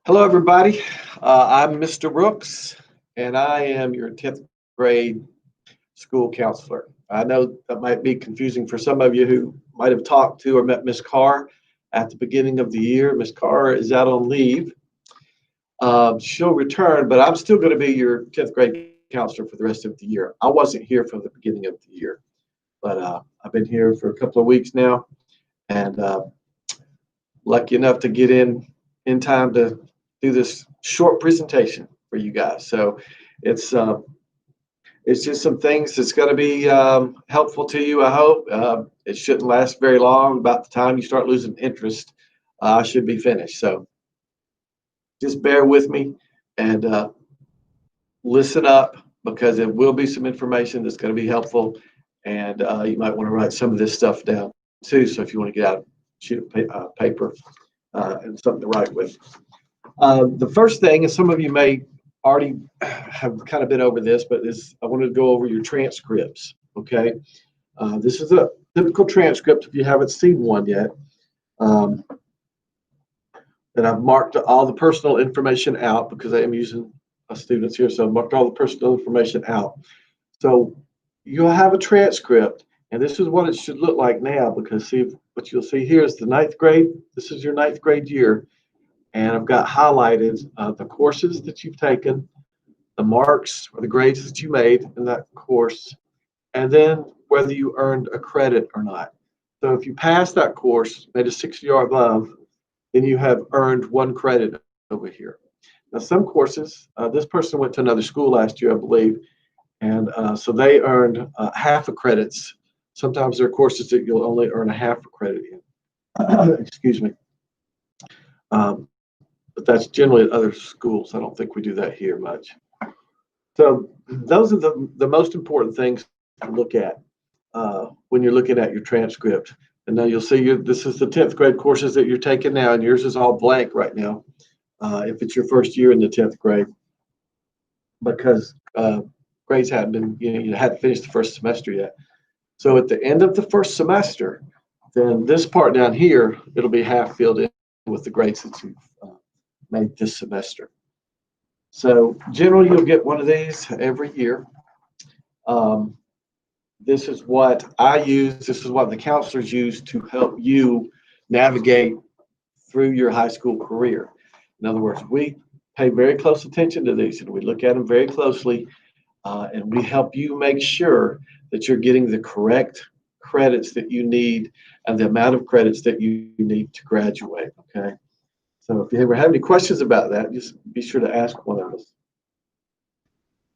Hello, everybody. I'm Mr. Brooks, and I am your 10th grade school counselor. I know that might be confusing for some of you who might have talked to or met Miss Carr at the beginning of the year. Miss Carr is out on leave. She'll return, but I'm still going to be your 10th grade counselor for the rest of the year. I wasn't here from the beginning of the year, but I've been here for a couple of weeks now, and lucky enough to get in time to do this short presentation for you guys. So it's just some things that's going to be helpful to you, I hope. It shouldn't last very long. About the time you start losing interest, I should be finished. So just bear with me and listen up, because it will be some information that's going to be helpful, and you might want to write some of this stuff down too. So if you want to get out, shoot a paper and something to write with. The first thing, and some of you may already have kind of been over this, but I wanted to go over your transcripts. Okay, this is a typical transcript if you haven't seen one yet. And I've marked all the personal information out because I am using students here, so I've marked all the personal information out. So you'll have a transcript, and this is what it should look like now, because see, what you'll see here is the 9th grade. This is your 9th grade year. And I've got highlighted the courses that you've taken, the marks or the grades that you made in that course, and then whether you earned a credit or not. So if you passed that course, made a 60 or above, then you have earned 1 credit over here. Now, some courses, this person went to another school last year, I believe, and so they earned half a credits. Sometimes there are courses that you'll only earn a half a credit in. Excuse me. But that's generally at other schools. I don't think we do that here much. So those are the most important things to look at when you're looking at your transcript. And now you'll see this is the 10th grade courses that you're taking now, and yours is all blank right now if it's your first year in the 10th grade, because grades haven't been, you hadn't finished the first semester yet. So at the end of the first semester, then this part down here, it'll be half filled in with the grades that you've made this semester. So generally you'll get one of these every year. This is what I use. This is what the counselors use to help you navigate through your high school career. In other words, we pay very close attention to these, and we look at them very closely, and we help you make sure that you're getting the correct credits that you need and the amount of credits that you need to graduate. Okay. So if you ever have any questions about that, just be sure to ask one of us.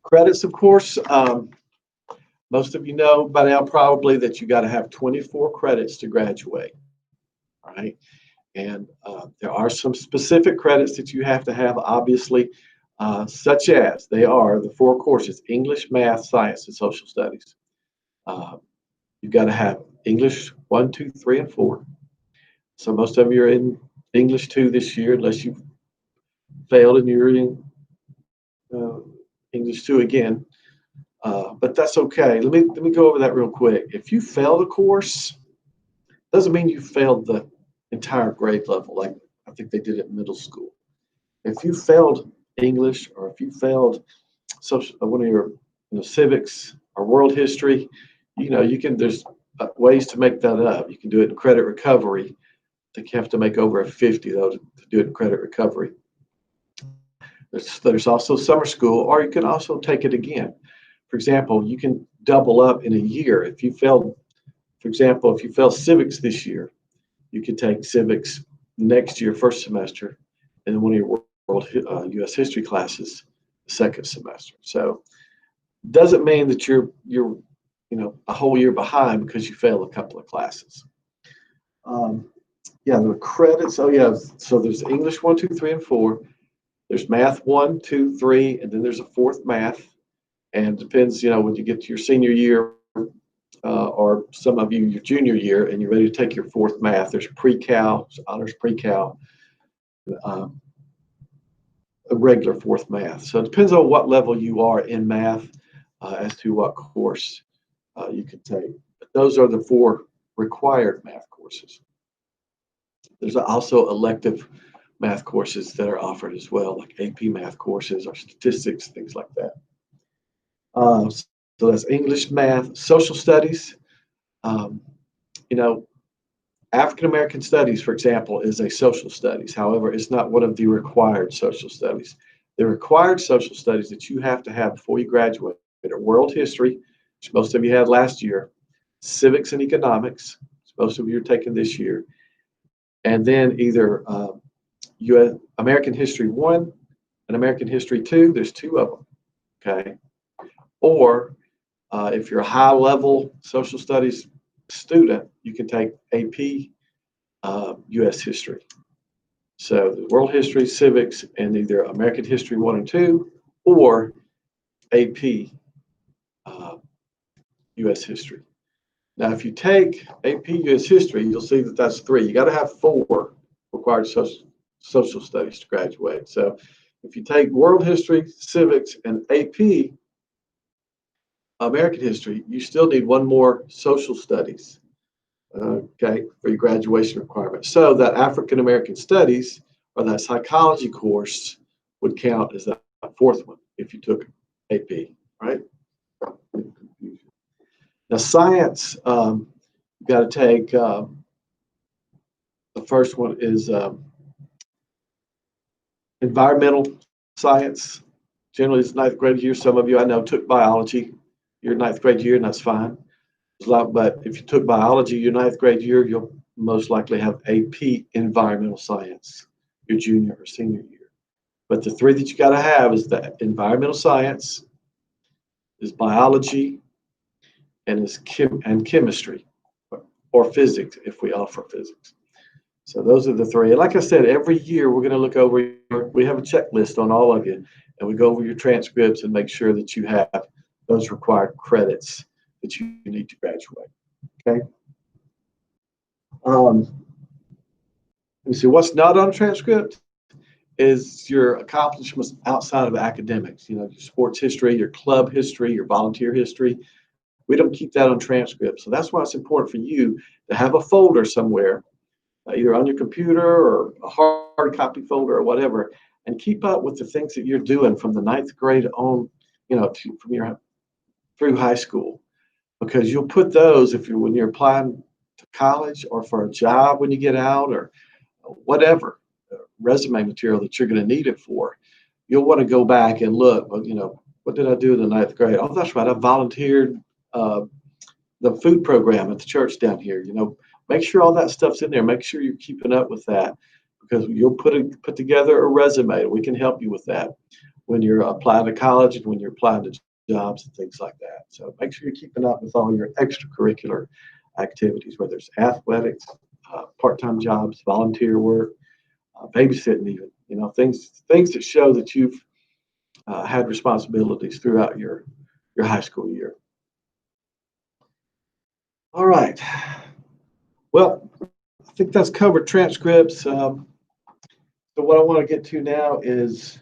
Credits, of course, most of you know by now probably that you got to have 24 credits to graduate, all right? And there are some specific credits that you have to have, obviously, such as they are the 4 courses: English, Math, Science, and Social Studies. You've got to have English 1, 2, 3, and 4. So most of you are in English 2 this year, unless you've failed and you're in English 2 again. But that's okay. Let me go over that real quick. If you fail the course, doesn't mean you failed the entire grade level, like I think they did at middle school. If you failed English, or if you failed one of your civics or world history, you can. There's ways to make that up. You can do it in credit recovery. I think you have to make over a 50 though to do it in credit recovery. There's also summer school, or you can also take it again. For example, you can double up in a year. If you failed, for example, if you failed civics this year, you can take civics next year, first semester, and then one of your world U.S. history classes, second semester. So it doesn't mean that you're a whole year behind because you failed a couple of classes. Yeah, the credits. Oh yeah, so there's English 1, 2, 3, and 4. There's Math 1, 2, 3, and then there's a 4th Math. And it depends, when you get to your senior year, or some of you your junior year, and you're ready to take your 4th Math. There's pre-cal, honors pre-cal, a regular 4th Math. So it depends on what level you are in math as to what course you can take. But those are the 4 required math courses. There's also elective math courses that are offered as well, like AP math courses or statistics, things like that. So that's English, math, social studies. Um, you know, African American studies, for example, is a social studies. However, it's not one of the required social studies. The required social studies that you have to have before you graduate are world history, which most of you had last year, civics and economics, which most of you are taking this year, and then either US, American History 1 and American History 2. There's two of them, okay? Or if you're a high level social studies student, you can take AP US history. So the world history, civics, and either American History 1 and 2 or AP US history. Now, if you take AP US history, you'll see that that's three. You got to have four required social studies to graduate. So if you take world history, civics, and AP American history, you still need one more social studies, okay, for your graduation requirement. So that African American studies or that psychology course would count as that fourth one if you took AP, right? Now, science, you got to take the first one is environmental science. Generally, it's ninth grade year. Some of you I know took biology your ninth grade year, and that's fine. But if you took biology your ninth grade year, you'll most likely have AP environmental science your junior or senior year. But the three that you got to have is the environmental science, is biology, and is chemistry or physics if we offer physics. So those are the three. And like I said, every year we're going to look over we have a checklist on all of you, and we go over your transcripts and make sure that you have those required credits that you need to graduate. Okay. Let me see. What's not on transcript is your accomplishments outside of academics. You know, your sports history, your club history, your volunteer history. We don't keep that on transcript. So that's why it's important for you to have a folder somewhere, either on your computer or a hard copy folder or whatever, and keep up with the things that you're doing from the ninth grade on, from your through high school, because you'll put those when you're applying to college or for a job when you get out or whatever resume material that you're going to need it for. You'll want to go back and look. Well, what did I do in the ninth grade? Oh, that's right. I volunteered the food program at the church down here. Make sure all that stuff's in there. Make sure you're keeping up with that, because you'll put together a resume. We can help you with that when you're applying to college and when you're applying to jobs and things like that. So make sure you're keeping up with all your extracurricular activities, whether it's athletics, part-time jobs, volunteer work, babysitting, even things that show that you've had responsibilities throughout your high school year. All right. Well, I think that's covered transcripts. So what I want to get to now is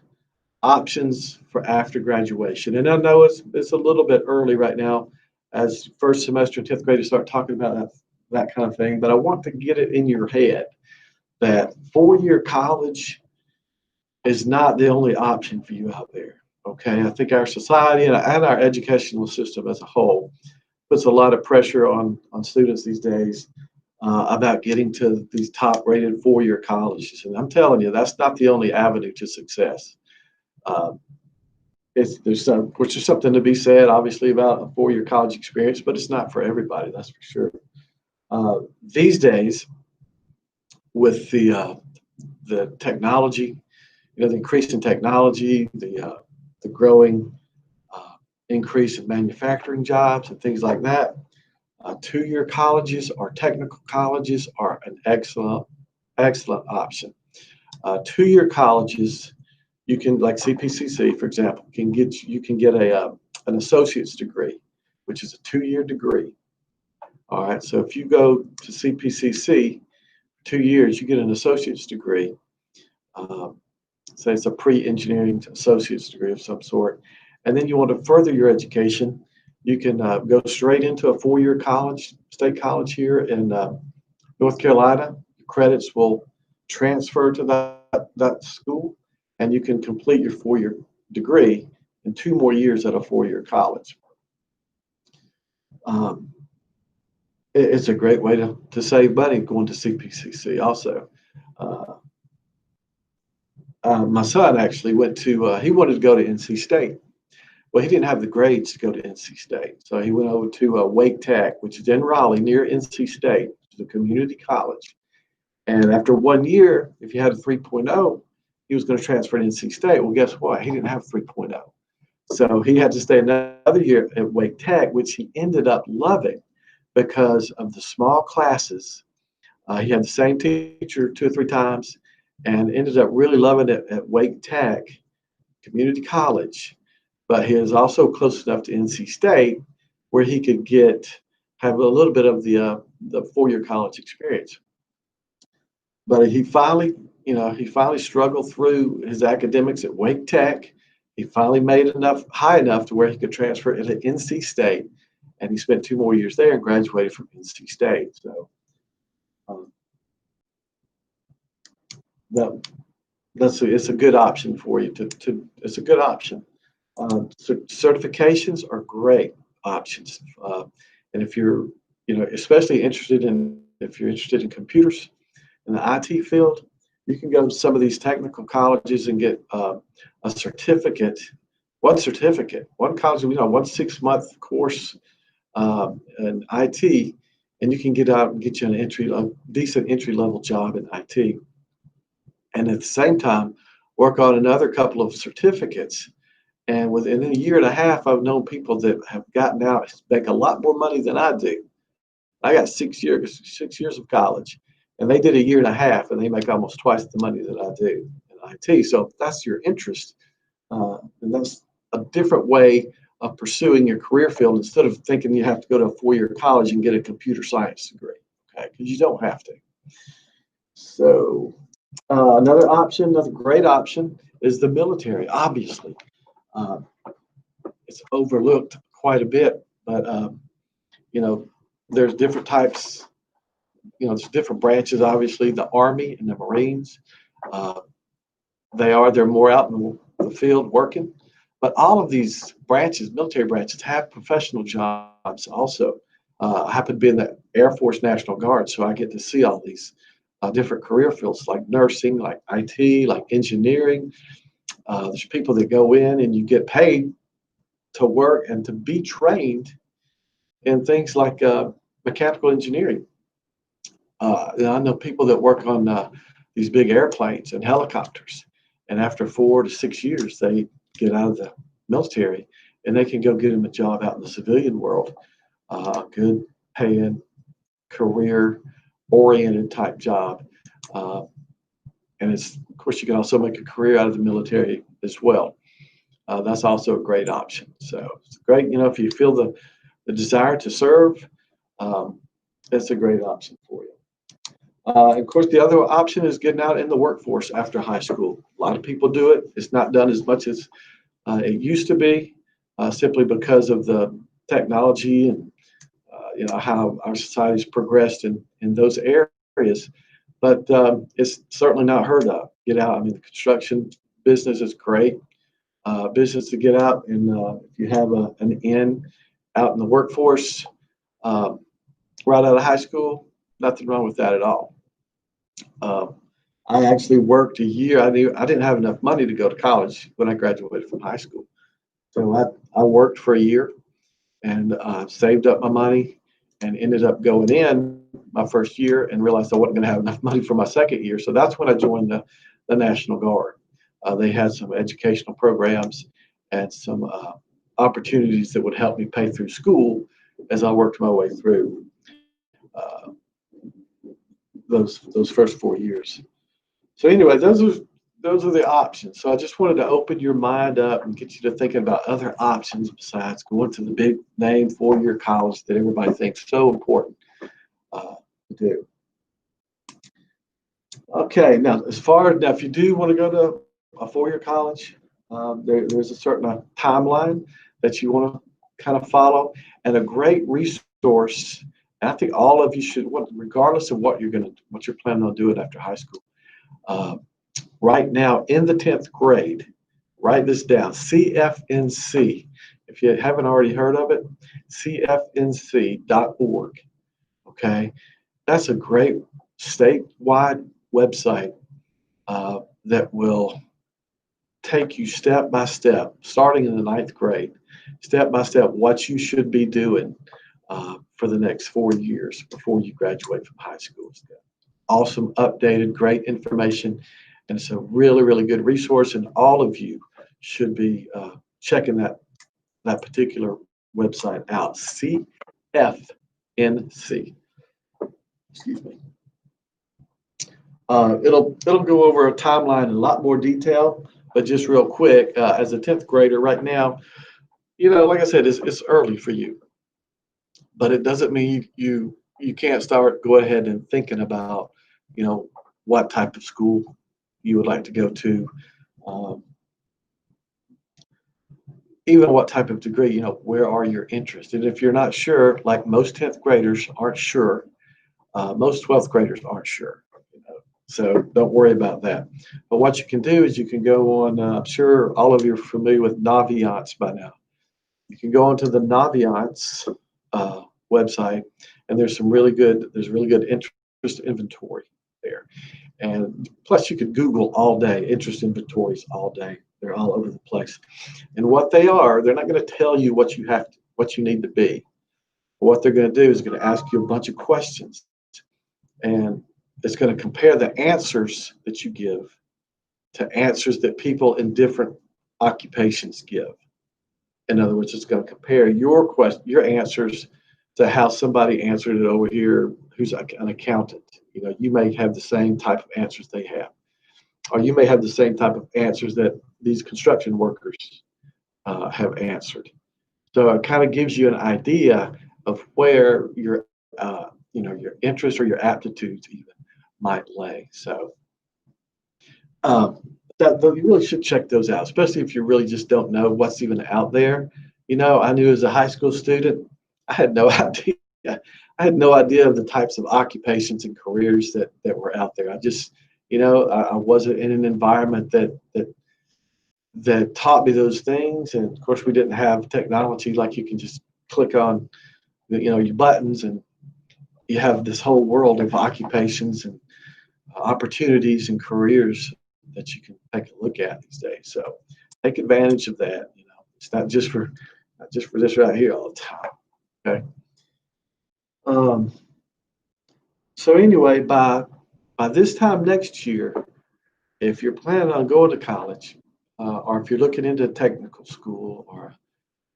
options for after graduation. And I know it's a little bit early right now as first semester 10th grade to start talking about that kind of thing, but I want to get it in your head that four-year college is not the only option for you out there. Okay, I think our society and our educational system as a whole puts a lot of pressure on students these days about getting to these top-rated four-year colleges. And I'm telling you, that's not the only avenue to success. There's something to be said, obviously, about a four-year college experience, but it's not for everybody, that's for sure. These days, with the technology, the increase in technology, the growing increase in manufacturing jobs and things like that, two-year colleges or technical colleges are an excellent option. Two-year colleges, you can, like CPCC, for example, you can get an associate's degree, which is a two-year degree. All right, so if you go to CPCC 2 years, you get an associate's degree. Say it's a pre-engineering associate's degree of some sort, and then you want to further your education, you can go straight into a four-year college, state college here in North Carolina. Credits will transfer to that school, and you can complete your 4-year degree in 2 more years at a 4-year college. Um, it's a great way to save money going to CPCC also. Uh, my son actually went to, he wanted to go to NC State. Well, he didn't have the grades to go to NC State. So he went over to Wake Tech, which is in Raleigh near NC State, which is a community college. And after 1 year, if you had a 3.0, he was going to transfer to NC State. Well, guess what? He didn't have 3.0. So he had to stay another year at Wake Tech, which he ended up loving because of the small classes. He had the same teacher 2 or 3 times and ended up really loving it at Wake Tech Community College. But he is also close enough to NC State where he could have a little bit of the 4-year college experience. But he finally struggled through his academics at Wake Tech. He finally made high enough to where he could transfer into NC State, and he spent 2 more years there and graduated from NC State. So it's a good option for you. It's a good option. Certifications are great options, and if you're especially if you're interested in computers in the IT field, you can go to some of these technical colleges and get a certificate. One college, 1 6-month course in IT, and you can get out and get you a decent entry level job in IT, and at the same time work on another couple of certificates. And within a year and a half, I've known people that have gotten out, make a lot more money than I do. I got 6 years of college, and they did a year and a half, and they make almost twice the money that I do in IT. So if that's your interest, and that's a different way of pursuing your career field instead of thinking you have to go to a 4-year college and get a computer science degree, okay? Because you don't have to. So another great option is the military. Obviously, it's overlooked quite a bit, but there's different types. There's different branches. Obviously, the Army and the Marines. They're more out in the field working, but all of these military branches, have professional jobs also. I happen to be in the Air Force National Guard, so I get to see all these different career fields like nursing, like IT, like engineering. There's people that go in and you get paid to work and to be trained in things like mechanical engineering. I know people that work on these big airplanes and helicopters, and after 4 to 6 years, they get out of the military and they can go get them a job out in the civilian world, good paying, career-oriented type job. And of course, you can also make a career out of the military as well. That's also a great option. So it's great, if you feel the desire to serve, that's a great option for you. Of course, the other option is getting out in the workforce after high school. A lot of people do it. It's not done as much as it used to be, simply because of the technology and how our society's progressed in those areas. But it's certainly not heard of. Get out. I mean, the construction business is great business to get out, and if you have an in out in the workforce right out of high school, nothing wrong with that at all. I actually worked a year. I didn't have enough money to go to college when I graduated from high school, so I worked for a year and saved up my money and ended up going in my first year and realized I wasn't going to have enough money for my second year. So that's when I joined the National Guard. They had some educational programs and some opportunities that would help me pay through school as I worked my way through those first 4 years. So anyway, those are the options. So I just wanted to open your mind up and get you to thinking about other options besides going to the big name 4-year college that everybody thinks so important to do. Okay, now if you do want to go to a 4-year college, there's a certain timeline that you want to kind of follow, and a great resource. And I think all of you should, regardless of what you're planning on doing after high school, Uh, right now in the 10th grade, write this down, CFNC. If you haven't already heard of it, cfnc.org. Okay, that's a great statewide website that will take you step by step, starting in the ninth grade, step by step, what you should be doing for the next 4 years before you graduate from high school. Awesome, updated, great information, and it's a really, really good resource. And all of you should be checking that particular website out. CFNC. Excuse me. It'll go over a timeline in a lot more detail, but just real quick, as a 10th grader right now, like I said, it's early for you, but it doesn't mean you can't start go ahead and thinking about, what type of school you would like to go to, um, even what type of degree, where are your interests? And if you're not sure, like most 10th graders aren't sure, most 12th graders aren't sure. So don't worry about that. But what you can do is you can go on, I'm sure all of you are familiar with Naviance by now. You can go onto the Naviance website, and there's really good interest inventory there. And plus you could Google all day, interest inventories all day. They're all over the place. And what they are, they're not going to tell you what you need to be. What they're going to do is going to ask you a bunch of questions, and it's going to compare the answers that you give to answers that people in different occupations give. In other words, it's going to compare your answers to how somebody answered it over here who's an accountant. You may have the same type of answers they have, or you may have the same type of answers that these construction workers have answered. So it kind of gives you an idea of where your interests or your aptitudes even might lay. So you really should check those out, especially if you really just don't know what's even out there. I knew as a high school student, I had no idea. I had no idea of the types of occupations and careers that were out there. I just, I wasn't in an environment that taught me those things. And of course, we didn't have technology like you can just click on, your buttons, and you have this whole world of occupations and opportunities and careers that you can take a look at these days. So take advantage of that. It's not just for this right here all the time. Okay. So anyway, by this time next year, if you're planning on going to college, or if you're looking into technical school or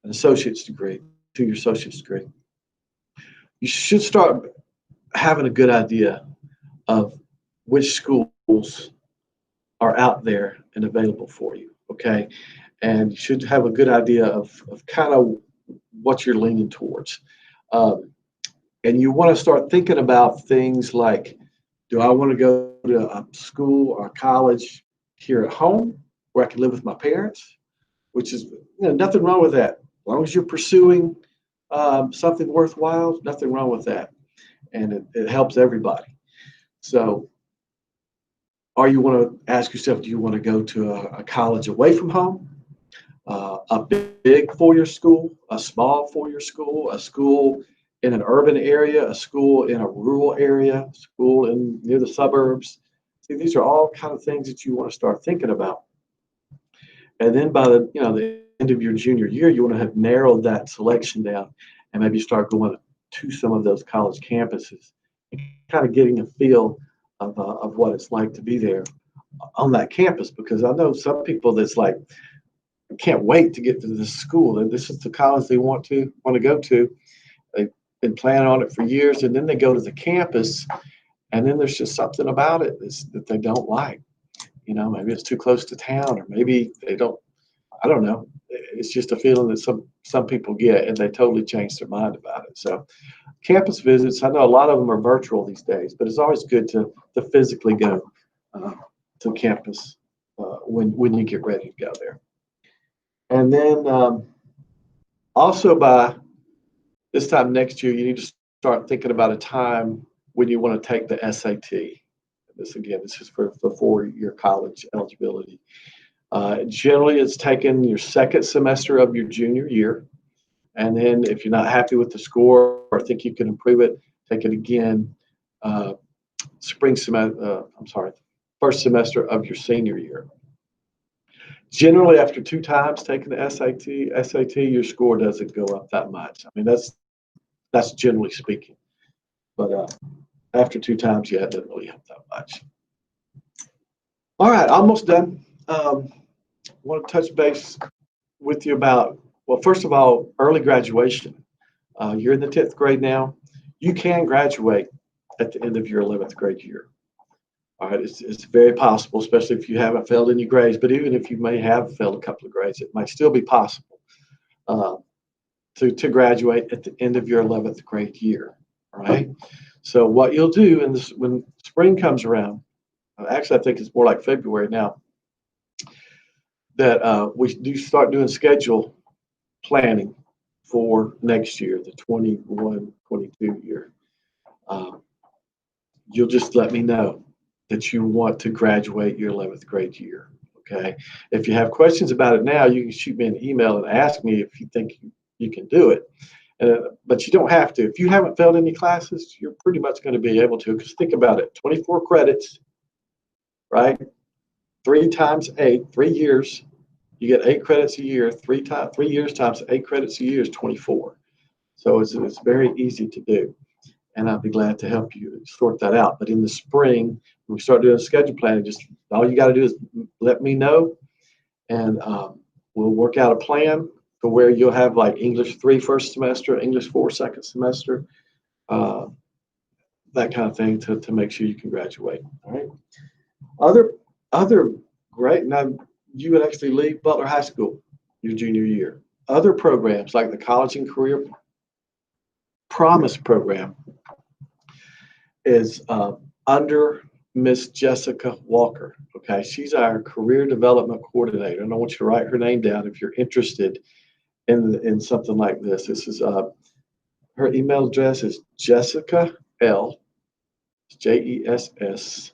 an associate's degree, 2-year associate's degree, you should start having a good idea of which schools are out there and available for you. Okay. And you should have a good idea of kind of what you're leaning towards. And you want to start thinking about things like, do I want to go to a school or a college here at home where I can live with my parents? Which is, nothing wrong with that. As long as you're pursuing something worthwhile, nothing wrong with that. And it helps everybody. So, or you want to ask yourself, do you want to go to a college away from home, a big 4-year school, a small 4-year school, a school in an urban area, a school in a rural area, a school near the suburbs? See, these are all kind of things that you want to start thinking about. And then by the end of your junior year, you want to have narrowed that selection down and maybe start going to some of those college campuses and kind of getting a feel of what it's like to be there on that campus. Because I know some people that's like, can't wait to get to this school, and this is the college they want to go to. They've been planning on it for years, and then they go to the campus, and then there's just something about it that they don't like. Maybe it's too close to town, or maybe they don't. I don't know. It's just a feeling that some people get, and they totally change their mind about it. So campus visits, I know a lot of them are virtual these days, but it's always good to physically go to campus when you get ready to go there. And then also by this time next year, you need to start thinking about a time when you want to take the SAT. This again, this is for the 4-year college eligibility. Generally, it's taken your second semester of your junior year. And then if you're not happy with the score or think you can improve it, take it again first semester of your senior year. Generally, after 2 times taking the SAT, your score doesn't go up that much. I mean, that's generally speaking. But after 2 times, yeah, it doesn't really help that much. All right, almost done. I want to touch base with you about, well, first of all, early graduation. You're in the 10th grade now. You can graduate at the end of your 11th grade year. All right, it's very possible, especially if you haven't failed any grades. But even if you may have failed a couple of grades, it might still be possible to graduate at the end of your 11th grade year. All right. So what you'll do when spring comes around, actually I think it's more like February now, that we do start doing schedule planning for next year, the 21-22 year. You'll just let me know that you want to graduate your 11th grade year. Okay. If you have questions about it now, you can shoot me an email and ask me if you think you can do it. But you don't have to. If you haven't failed any classes, you're pretty much going to be able to. Because think about it, 24 credits, right? 3 times 8, 3 years. You get 8 credits a year. 3 years times 8 credits a year is 24. So it's very easy to do. And I'll be glad to help you sort that out. But in the spring, when we start doing schedule planning, just all you got to do is let me know, and we'll work out a plan for where you'll have like English 3 first semester, English 4 second semester, that kind of thing to make sure you can graduate. All right. Other great. Now you would actually leave Butler High School your junior year. Other programs like the College and Career Promise program is under Miss Jessica Walker. Okay, she's our career development coordinator, and I want you to write her name down if you're interested in something like this. This is her email address is Jessica L, JESSICAL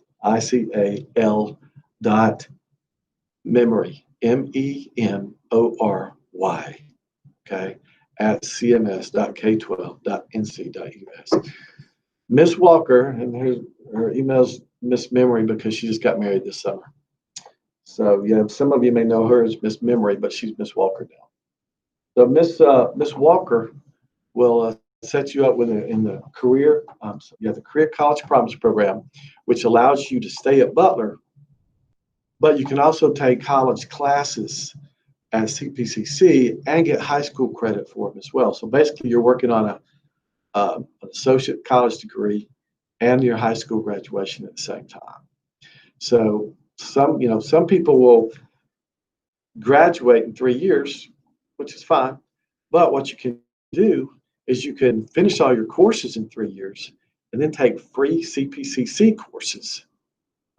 .memory MEMORY, okay, at cms.k12.nc.us. Miss Walker, and her email's Miss Memory because she just got married this summer. So yeah, some of you may know her as Miss Memory, but she's Miss Walker now. So Miss Walker will set you up with in the career, the Career College Promise program, which allows you to stay at Butler, but you can also take college classes at CPCC and get high school credit for them as well. So basically, you're working on an associate college degree and your high school graduation at the same time. So some people will graduate in 3 years, which is fine. But what you can do is you can finish all your courses in 3 years and then take free CPCC courses,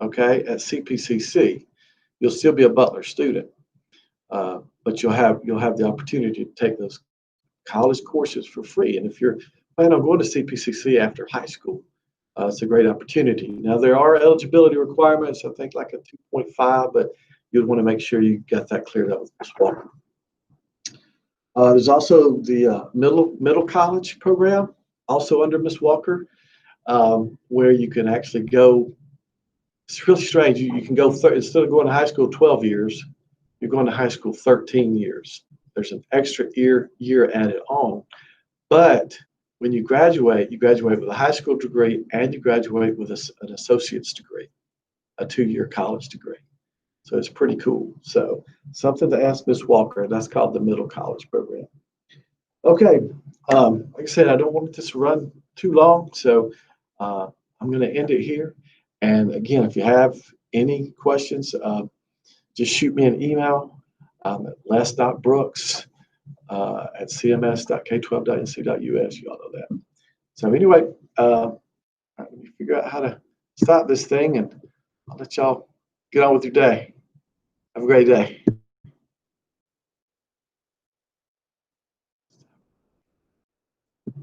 okay, at CPCC. You'll still be a Butler student, but you'll have the opportunity to take those college courses for free. And if you're planning on going to CPCC after high school, it's a great opportunity. Now, there are eligibility requirements, I think like a 2.5, but you'd want to make sure you got that cleared up with Ms. Walker. There's also the middle college program, also under Ms. Walker, where you can actually go. It's really strange. You can go, instead of going to high school 12 years, you're going to high school 13 years. There's an extra year added on. But when you graduate with a high school degree and you graduate with an associate's degree, a 2-year college degree. So it's pretty cool. So something to ask Ms. Walker, and that's called the middle college program. Okay, like I said, I don't want this to run too long, so I'm going to end it here. And again, if you have any questions, just shoot me an email at les.brooks at cms.k12.nc.us. You all know that. So anyway, let me figure out how to stop this thing, and I'll let y'all get on with your day. Have a great day.